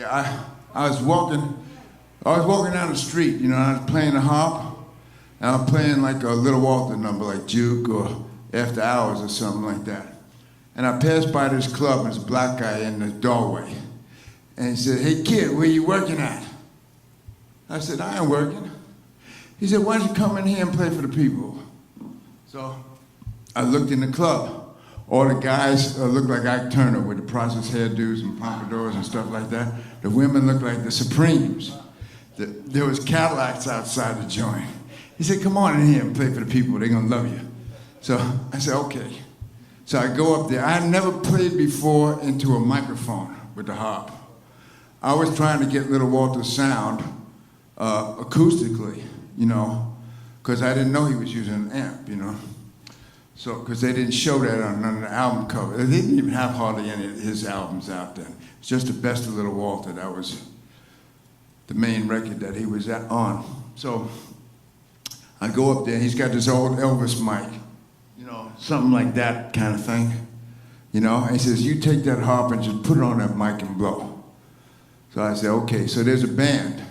I was walking down the street, you know, and I was playing the harp, and I was playing like a Little Walter number, like Juke or After Hours or something like that. And I passed by this club, and there's a black guy in the doorway. And he said, "Hey kid, where you working at?" I said, "I ain't working." He said, "Why don't you come in here and play for the people?" So I looked in the club. All the guys looked like Ike Turner with the processed hairdos and pompadours and stuff like that. The women looked like the Supremes. There was Cadillacs outside the joint. He said, "Come on in here and play for the people. They're gonna love you." So I said, "Okay." So I go up there. I had never played before into a microphone with the harp. I was trying to get Little Walter's sound acoustically, you know, because I didn't know he was using an amp, you know. So, because they didn't show that on none of the album covers. They didn't even have hardly any of his albums out then. It's just the Best of Little Walter. That was the main record that he was on. So I go up there. He's got this old Elvis mic, you know, something like that kind of thing, you know. And he says, "You take that harp and just put it on that mic and blow." So I said, "Okay." So there's a band.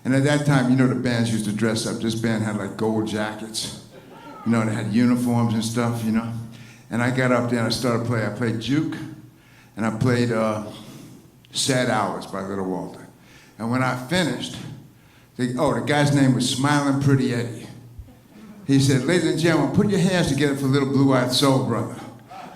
And at that time, you know, the bands used to dress up. This band had like gold jackets. You know, they had uniforms and stuff, you know. And I got up there and I started playing. I played Juke, and I played Sad Hours by Little Walter. And when I finished, the guy's name was Smiling Pretty Eddie. He said, "Ladies and gentlemen, put your hands together for Little Blue-Eyed Soul Brother."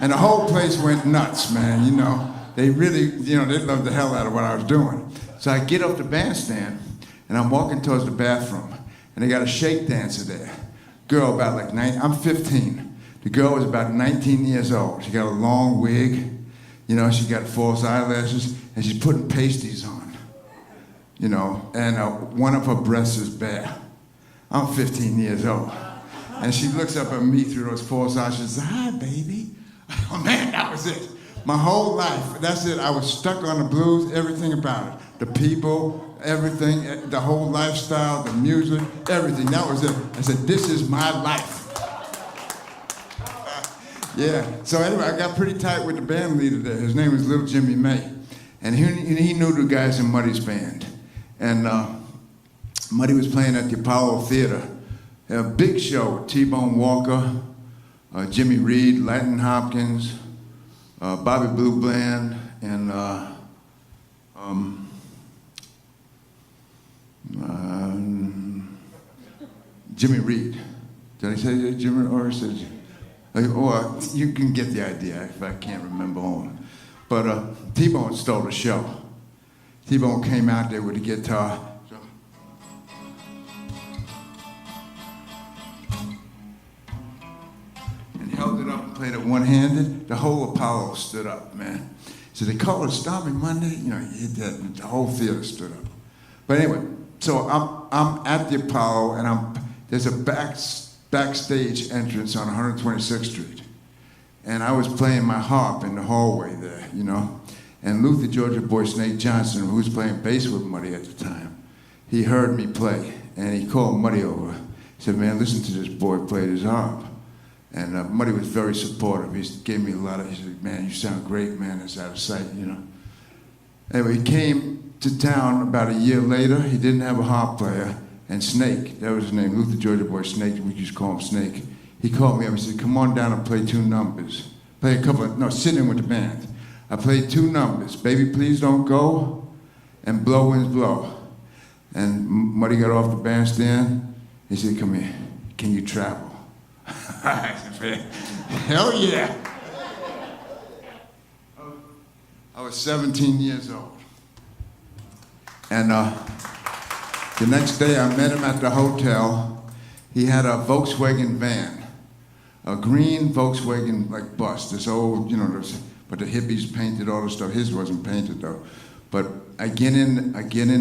And the whole place went nuts, man, you know. They really, you know, they loved the hell out of what I was doing. So I get off the bandstand, and I'm walking towards the bathroom, and they got a shake dancer there. Girl about like 9, I'm 15. The girl was about 19 years old. She got a long wig, you know, she got false eyelashes, and she's putting pasties on, you know, and one of her breasts is bare. I'm 15 years old. And she looks up at me through those false eyes, she says, "Hi, baby." Oh man, that was it. My whole life, that's it. I was stuck on the blues, everything about it. The people, everything, the whole lifestyle, the music, everything. That was it. I said, "This is my life." Yeah. So anyway, I got pretty tight with the band leader there. His name was Little Jimmy May. And he knew the guys in Muddy's band. And Muddy was playing at the Apollo Theater. A big show with T-Bone Walker, Jimmy Reed, Latin Hopkins, Bobby Blue Bland, and Jimmy Reed. Did I say that, Jimmy? Or said, or you can get the idea if I can't remember all. But T-Bone stole the show. T-Bone came out there with a guitar. And held it up and played it one-handed. The whole Apollo stood up, man. So they called it Stormy Monday. You know, he hit that, and the whole theater stood up. But anyway, so I'm at the Apollo, and there's a backstage entrance on 126th Street. And I was playing my harp in the hallway there, you know. And Luther Georgia Boy Snake Johnson, who was playing bass with Muddy at the time, he heard me play, and he called Muddy over. He said, "Man, listen to this boy play his harp." And Muddy was very supportive. He gave me a lot of, he said, "Man, you sound great, man, it's out of sight, you know." Anyway, he came to town about a year later. He didn't have a harp player. And Snake, that was his name, Luther Georgia Boy Snake, we used to call him Snake. He called me up and said, "Come on down and play 2 numbers. Play a couple of, no, sit in with the band." I played 2 numbers, "Baby Please Don't Go" and "Blow Winds Blow." And Muddy got off the bandstand. He said, "Come here, can you travel?" I said, "Hell yeah." I was 17 years old. And the next day I met him at the hotel. He had a Volkswagen van, a green Volkswagen like bus, this old, you know, but the hippies painted all the stuff. His wasn't painted though. But I get in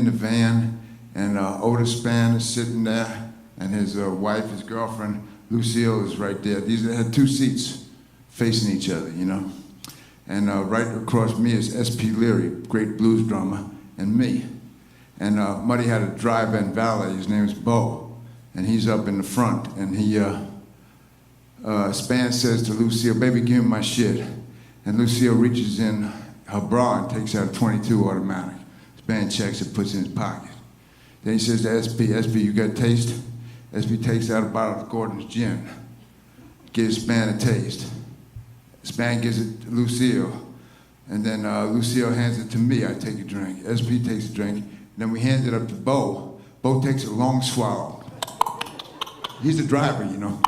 the van, and Otis Spann is sitting there, and his wife, his girlfriend, Lucille, is right there. These had 2 seats facing each other, you know. And right across me is S.P. Leary, great blues drummer, and me. And Muddy had a drive-in valet. His name is Bo, and he's up in the front. And he, Spann says to Lucille, "Baby, give me my shit." And Lucille reaches in her bra and takes out a .22 automatic. Span checks it, puts it in his pocket. Then he says to SP, you got a taste? SP takes out a bottle of Gordon's gin, gives Span a taste. Span gives it to Lucille, and then Lucille hands it to me. I take a drink. SP takes a drink, and then we hand it up to Bo. Bo takes a long swallow. He's the driver, you know.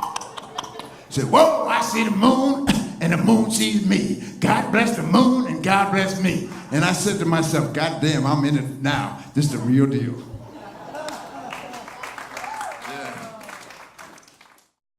He said, whoa, I see the moon, and the moon sees me. God bless the moon, and God bless me. And I said to myself, God damn, I'm in it now. This is the real deal.